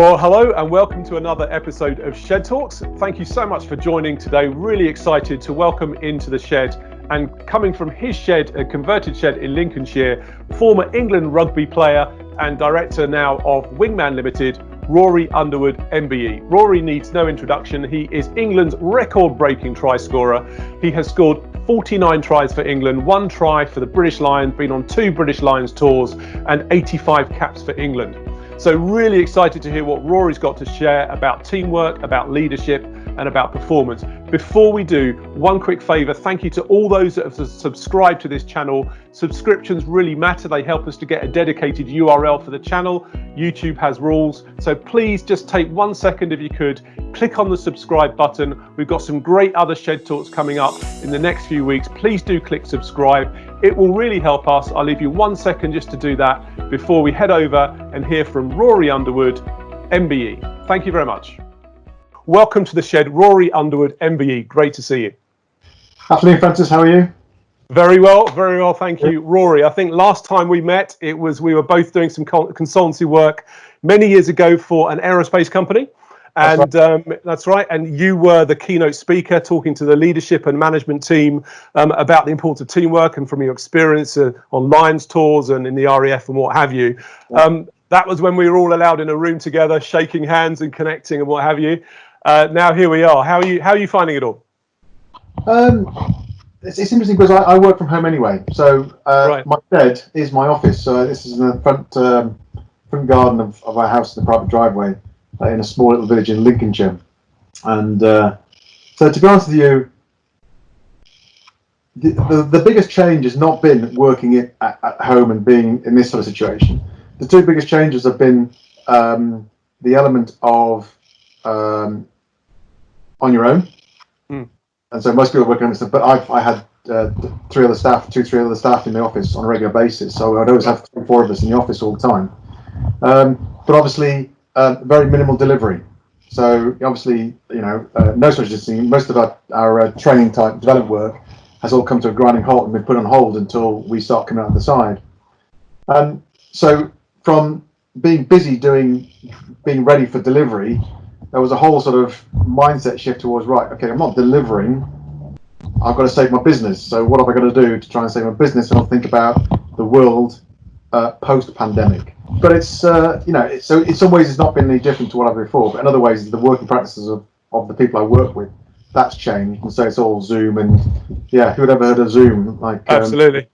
Well, hello and welcome to another episode of Shed Talks. Thank you so much for joining today. Really excited to welcome into the shed, and coming from his shed, a converted shed in Lincolnshire, former England rugby player and director now of Wingman Limited, Rory Underwood MBE. Rory needs no introduction. He is England's record-breaking try scorer. He has scored 49 tries for England, 1 try for the British Lions, been on 2 British Lions tours and 85 caps for England. So really excited to hear what Rory's got to share about teamwork, about leadership and about performance. Before we do, one quick favour, thank you to all those that have subscribed to this channel. Subscriptions really matter. They help us to get a dedicated URL for the channel. YouTube has rules. So please just take 1 second if you could, click on the subscribe button. We've got some great other Shed Talks coming up in the next few weeks. Please do click subscribe. It will really help us. I'll leave you 1 second just to do that before we head over and hear from Rory Underwood MBE. Thank you very much. Welcome to the shed, Rory Underwood MBE. Great to see you. Afternoon, Francis. How are you? Very well, thank you. Rory, I think last time we met, we were both doing some consultancy work many years ago for an aerospace company. And that's right. And you were the keynote speaker talking to the leadership and management team about the importance of teamwork, and from your experience on Lions tours and in the RAF and what have you. That was when we were all allowed in a room together, shaking hands and connecting and what have you. Now here we are. How are you finding it all? It's interesting because I work from home anyway. So Right. My bed is my office. So this is in the front garden of our house in the private driveway in a small little village in Lincolnshire. And so to be honest with you, the biggest change has not been working at home and being in this sort of situation. The two biggest changes have been the element of on your own. And so most people work on this, but I had 3 other staff in the office on a regular basis. So I'd always have 3 or 4 of us in the office all the time. But obviously, very minimal delivery. So obviously, no social distancing. Most of our training type development work has all come to a grinding halt and been put on hold until we start coming out the side. So from being busy being ready for delivery, there was a whole sort of mindset shift towards, right, okay, I'm not delivering, I've got to save my business. So what have I got to do to try and save my business? And I'll think about the world post-pandemic. But it's, so in some ways it's not been any different to what I've before, but in other ways the working practices of the people I work with, that's changed. And so it's all Zoom, and who had ever heard of Zoom? Absolutely,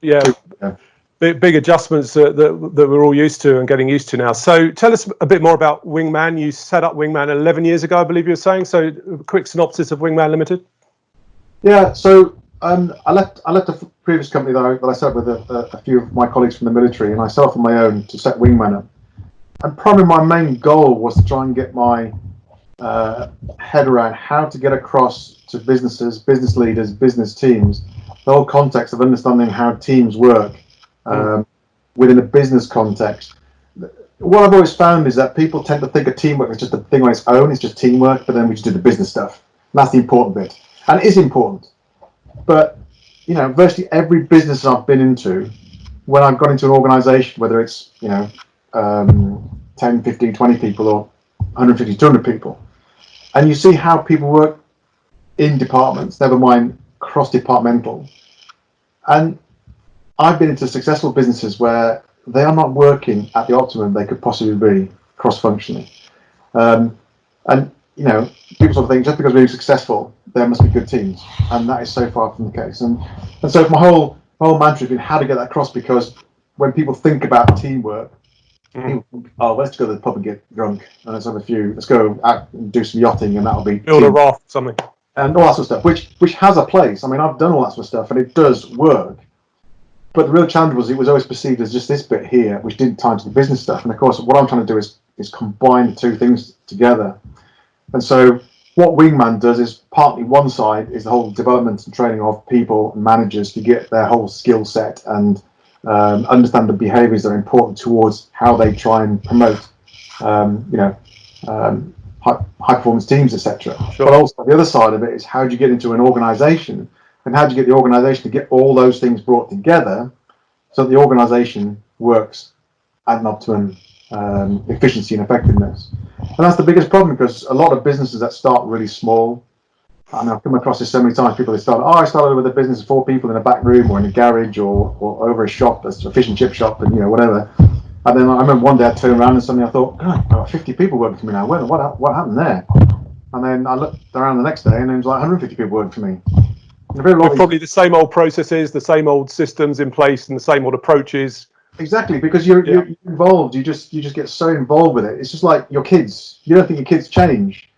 Big adjustments that we're all used to and getting used to now. So tell us a bit more about Wingman. You set up Wingman 11 years ago, I believe you were saying. So a quick synopsis of Wingman Limited. Yeah, so I left a previous company that I set up with a few of my colleagues from the military, and I set off on my own to set Wingman up. And probably my main goal was to try and get my head around how to get across to businesses, business leaders, business teams, the whole context of understanding how teams work within a business context. What I've always found is that people tend to think of teamwork as just a thing on its own. It's just teamwork, but then we just do the business stuff. And that's the important bit. And it is important. But, virtually every business I've been into, when I've gone into an organization, whether it's, 10, 15, 20 people or 150, 200 people, and you see how people work in departments, never mind cross-departmental. And I've been into successful businesses where they are not working at the optimum they could possibly be cross-functionally. People sort of think just because we're successful, there must be good teams, and that is so far from the case. And so my whole mantra has been how to get that across, because when people think about teamwork, people think, let's go to the pub and get drunk, and let's go out and do some yachting, and that'll be build a raft, something, and all that sort of stuff, which has a place. I mean, I've done all that sort of stuff, and it does work. But the real challenge was it was always perceived as just this bit here, which didn't tie into the business stuff. And of course, what I'm trying to do is combine the two things together. And so what Wingman does is partly one side is the whole development and training of people and managers to get their whole skill set and understand the behaviours that are important towards how they try and promote, high performance teams, etc. Sure. But also the other side of it is how do you get into an organisation, and how do you get the organisation to get all those things brought together so that the organisation works at an optimum efficiency and effectiveness. And that's the biggest problem, because a lot of businesses that start really small, and I've come across this so many times, people that start, I started with a business of 4 people in a back room or in a garage or over a shop, a fish and chip shop, and whatever. And then I remember one day I turned around and suddenly I thought, God, I've got 50 people working for me now. What happened there? And then I looked around the next day and there was like 150 people working for me. With probably the same old processes, the same old systems in place, and the same old approaches. Exactly, because you're involved. You just get so involved with it. It's just like your kids. You don't think your kids change,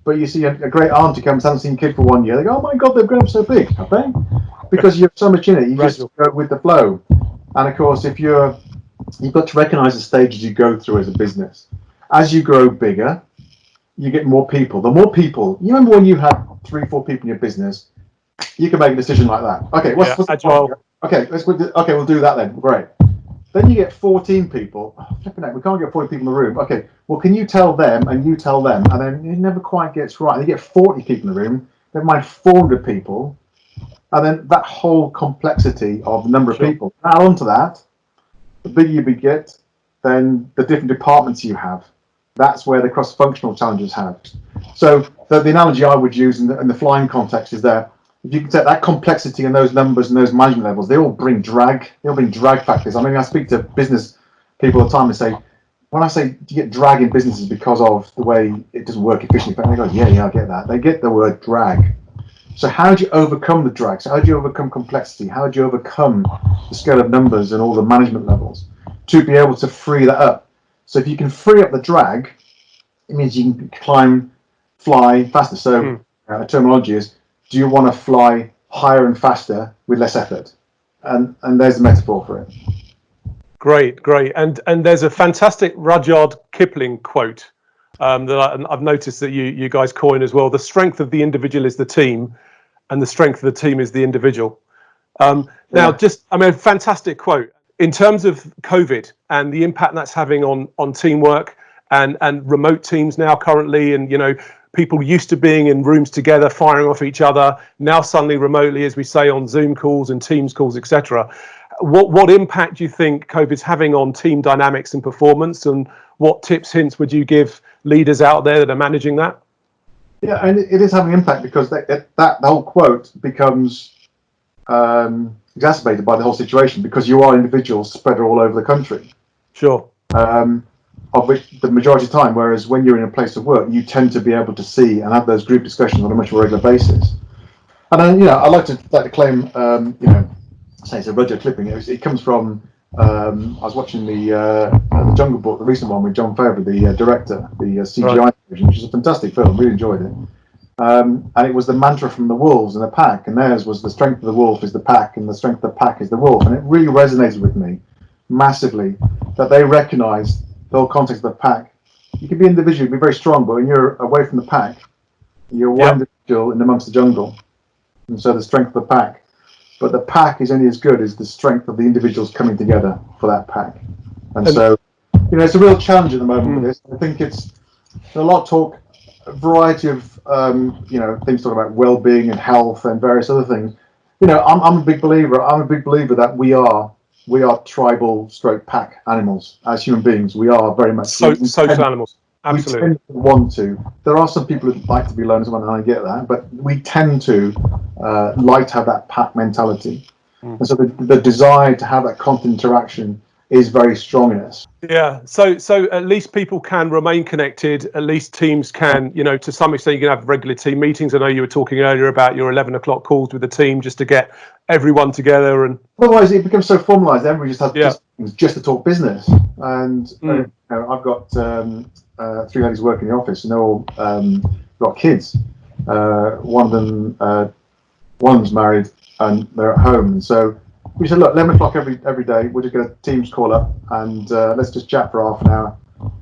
but you see a great aunt who comes, hasn't seen a kid for 1 year. They go, "Oh my God, they've grown up so big, have they?" Because you have so much in it. You just go with the flow. And of course, if you've got to recognise the stages you go through as a business. As you grow bigger, you get more people. The more people, you remember when you had 3, 4 people in your business, you can make a decision like that. Okay, what's agile? Okay, we'll do that then. Great. Then you get 14 people. Oh, flipping out, we can't get 40 people in the room. Okay, well, can you tell them and you tell them? And then it never quite gets right. You get 40 people in the room, never mind 400 people. And then that whole complexity of the number of people. Add on to that, the bigger you get, then the different departments you have. That's where the cross-functional challenges have. So the analogy I would use in the flying context is that if you can take that complexity and those numbers and those management levels, they all bring drag. They all bring drag factors. I mean, I speak to business people all the time and say, when I say, do you get drag in businesses because of the way it doesn't work efficiently? And they go, yeah, I get that. They get the word drag. So how do you overcome the drag? So how do you overcome complexity? How do you overcome the scale of numbers and all the management levels to be able to free that up? So if you can free up the drag, it means you can fly faster. So the terminology is, do you want to fly higher and faster with less effort? And there's the metaphor for it. Great. And there's a fantastic Rudyard Kipling quote that I've noticed that you guys coin as well. The strength of the individual is the team, and the strength of the team is the individual. Fantastic quote. In terms of COVID and the impact that's having on teamwork and remote teams now currently, and people used to being in rooms together, firing off each other, now suddenly remotely, as we say, on Zoom calls and Teams calls, etc. What impact do you think COVID's having on team dynamics and performance, and what tips, hints would you give leaders out there that are managing that? Yeah, and it is having impact because that whole quote becomes exacerbated by the whole situation, because you are individuals spread all over the country. Sure. Of which the majority of the time, whereas when you're in a place of work, you tend to be able to see and have those group discussions on a much more regular basis. And then, I like to claim, say it's a Rudyard Kipling. It comes from, I was watching the Jungle Book, the recent one with John Favreau, the director, the CGI version, which is a fantastic film. Really enjoyed it. And it was the mantra from the wolves and the pack, and theirs was the strength of the wolf is the pack, and the strength of the pack is the wolf. And it really resonated with me massively that they recognised the whole context of the pack. You can be individual, be very strong, but when you're away from the pack, you're one individual in amongst the jungle. And so the strength of the pack. But the pack is only as good as the strength of the individuals coming together for that pack. And so, it's a real challenge at the moment with this. I think there's a lot of talk, a variety of, things talk about well-being and health and various other things. I'm a big believer. I'm a big believer that we are tribal stroke pack animals as human beings. We are very much social animals. Absolutely. We tend to want to. There are some people who like to be loners, and I get that, but we tend to like to have that pack mentality. And so the desire to have that constant interaction is very strong in us. Yeah, so at least people can remain connected. At least teams can, to some extent, you can have regular team meetings. I know you were talking earlier about your 11 o'clock calls with the team just to get everyone together. And otherwise, it becomes so formalised. Everybody just has just to talk business. And I've got 3 ladies working in the office, and they're all got kids. One of them's married, and they're at home. And so we said, look, 11 o'clock every day, we'll just get a Teams call up, and let's just chat for half an hour.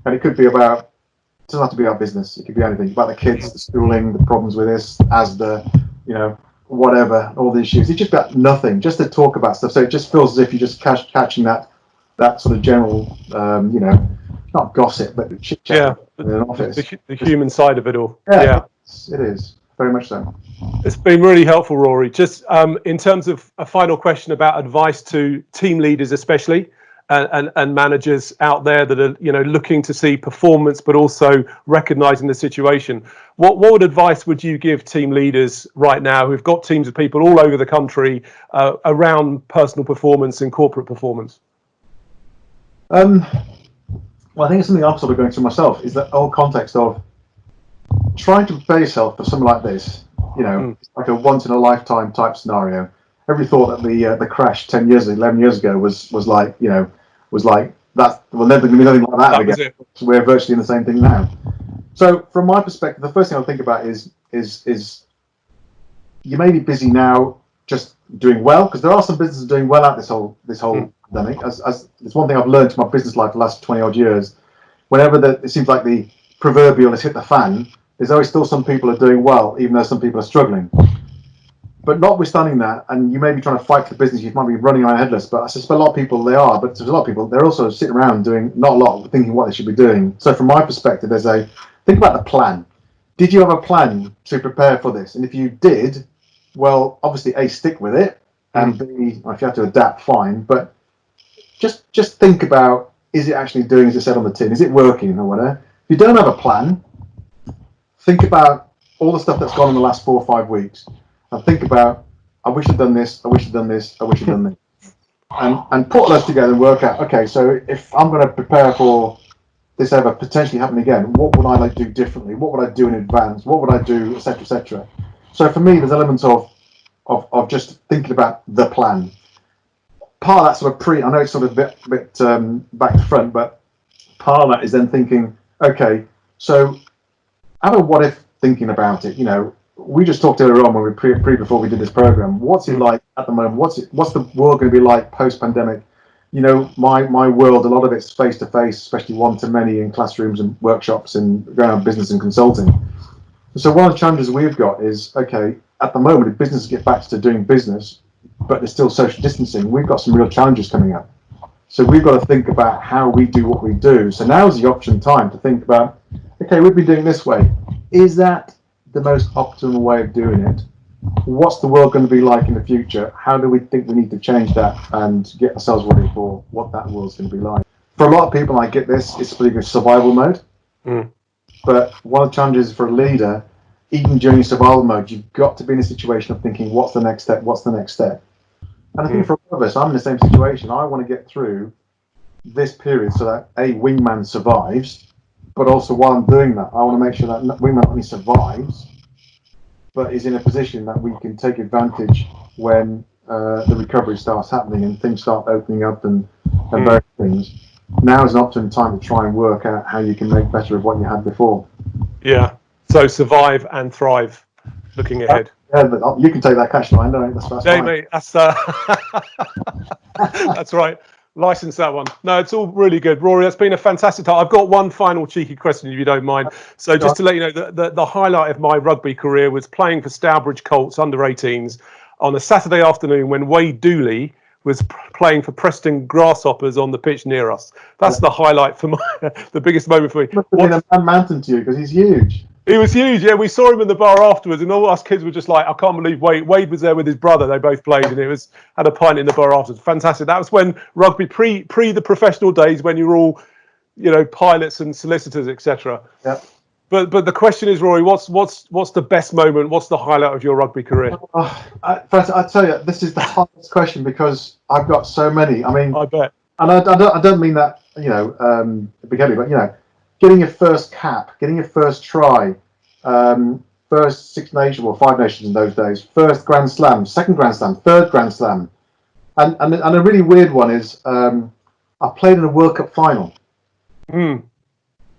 And it could be about, it doesn't have to be our business, it could be anything, about the kids, the schooling, the problems with this, whatever, all the issues. It's just about nothing, just to talk about stuff. So it just feels as if you're just catching that sort of general, not gossip, but chit chat in an office. The human side of it all. Yeah. It is. Very much so. It's been really helpful, Rory. Just in terms of a final question about advice to team leaders, especially, and managers out there that are, you know, looking to see performance, but also recognizing the situation. What advice would you give team leaders right now who've got teams of people all over the country around personal performance and corporate performance? Well, I think it's something I'm sort of going through myself, is that whole context of trying to prepare yourself for something like this. You know, it's like a once in a lifetime type scenario. Everybody thought that the crash 10 years, 11 years ago was like, you know, was like that. Well, never going to be nothing like that again. So we're virtually in the same thing now. So from my perspective, the first thing I think about is you may be busy now, just doing well, because there are some businesses doing well out this whole pandemic. As it's one thing I've learned in my business life the last 20 odd years. Whenever it seems like the proverbial has hit the fan, there's always still some people are doing well, even though some people are struggling. But notwithstanding that, and you may be trying to fight for the business, you might be running on headless, but I suspect a lot of people they are, but there's a lot of people, they're also sitting around doing not a lot, thinking what they should be doing. So from my perspective, think about the plan. Did you have a plan to prepare for this? And if you did, well, obviously, A, stick with it, and B, if you have to adapt, fine, but just think about, is it actually doing as it said on the tin? Is it working or whatever? If you don't have a plan, think about all the stuff that's gone in the last 4 or 5 weeks. And think about, I wish I'd done this, I wish I'd done this, I wish I'd done this. And put those together and work out, okay, so if I'm going to prepare for this ever potentially happening again, what would I like to do differently? What would I do in advance? What would I do, etc., etc. So for me, there's elements of just thinking about the plan. Part of that sort of I know it's sort of a bit back to front, but part of that is then thinking, okay, so have a what if thinking about it. You know, we just talked earlier on when we before we did this program. What's it like at the moment? What's the world going to be like post pandemic? You know, my world, a lot of it's face to face, especially one to many in classrooms and workshops and going on business and consulting. So one of the challenges we've got is, okay, at the moment, if businesses get back to doing business, but there's still social distancing, we've got some real challenges coming up. So we've got to think about how we do what we do. So now is the option time to think about, okay, we've been doing this way. Is that the most optimal way of doing it? What's the world going to be like in the future? How do we think we need to change that and get ourselves ready for what that world's going to be like? For a lot of people, I get this, it's pretty good survival mode. But one of the challenges for a leader, even during survival mode, you've got to be in a situation of thinking, what's the next step? What's the next step? And I think for a lot of us, I'm in the same situation. I want to get through this period so that Wingman survives, but also while I'm doing that, I want to make sure that Wingman not only survives, but is in a position that we can take advantage when the recovery starts happening and things start opening up and various things. Now is an optimum time to try and work out how you can make better of what you had before. Yeah. So survive and thrive, looking ahead. Yeah, but you can take that cash line, don't you? That's fine. Mate, that's right. License that one. No, it's all really good. Rory, it's been a fantastic time. I've got one final cheeky question, if you don't mind. So just to let you know, the highlight of my rugby career was playing for Stourbridge Colts under-18s on a Saturday afternoon when Wade Dooley was playing for Preston Grasshoppers on the pitch near us. That's the highlight for the biggest moment for me. Must have been a man mountain to you because he's huge. He was huge, yeah. We saw him in the bar afterwards, and all us kids were just like, I can't believe Wade was there with his brother. They both played, and had a pint in the bar afterwards. Fantastic. That was when rugby, pre the professional days, when you were all, you know, pilots and solicitors, etc. Yeah. But the question is, Rory, what's the best moment? What's the highlight of your rugby career? First, I tell you, this is the hardest question because I've got so many. I mean, I bet. And I don't mean that, you know, big heavy, but you know, getting your first cap, getting your first try, first Six Nations or Five Nations in those days, first Grand Slam, second Grand Slam, third Grand Slam, and a really weird one is I played in a World Cup final, and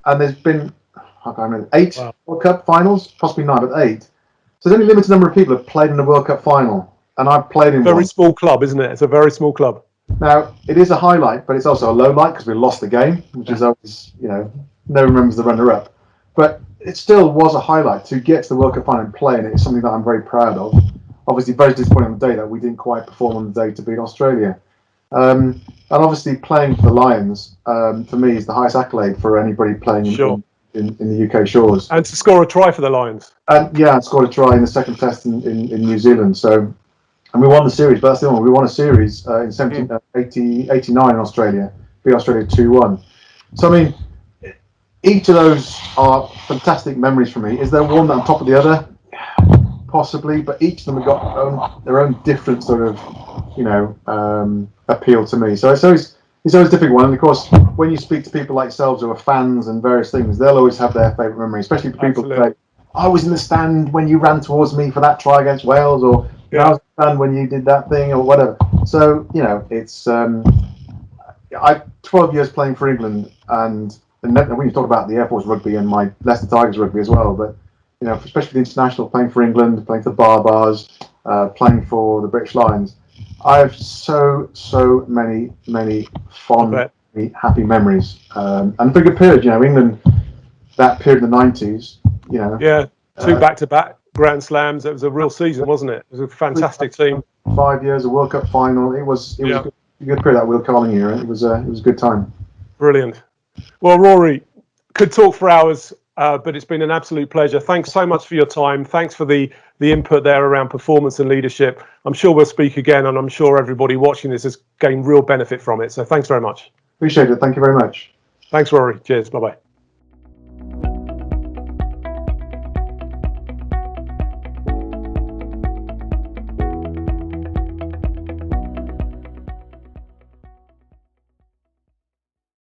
there's been I can't remember 8 World Cup finals, possibly 9, but 8. So there's only a limited number of people who have played in a World Cup final, and I've played in very small club, isn't it? It's a very small club. Now, it is a highlight, but it's also a low light because we lost the game, which is always, you know, no one remembers the runner-up. But it still was a highlight to get to the World Cup final and play, and it's something that I'm very proud of. Obviously, very disappointing on the day that we didn't quite perform on the day to beat Australia. And obviously, playing for the Lions, for me, is the highest accolade for anybody playing in the UK shores. And to score a try for the Lions. And yeah, I scored a try in the second test in New Zealand. So and we won the series. But that's the one. We won a series in 89 in Australia. Beat Australia 2-1. So I mean, each of those are fantastic memories for me. Is there one that on top of the other? Possibly, but each of them have got their own different sort of, appeal to me. So it's always a difficult one. And of course, when you speak to people like yourselves who are fans and various things, they'll always have their favourite memory. Especially people who say, "I was in the stand when you ran towards me for that try against Wales," or "I was in the stand when you did that thing," or whatever. So it's I 12 years playing for England, and when you talk about the Air Force rugby and my Leicester Tigers rugby as well, but especially the international, playing for England, playing for Barbars, playing for the British Lions, I have so many fond, happy memories, and a pretty good period. England, that period in the 90s. Yeah, two back-to-back Grand Slams. It was a real season, wasn't it? It was a fantastic team. 5 years, a World Cup final. It was a good period, that Will Carling year. It was a good time. Brilliant. Well, Rory, could talk for hours, but it's been an absolute pleasure. Thanks so much for your time. Thanks for the input there around performance and leadership. I'm sure we'll speak again, and I'm sure everybody watching this has gained real benefit from it. So thanks very much. Appreciate it. Thank you very much. Thanks, Rory. Cheers. Bye-bye.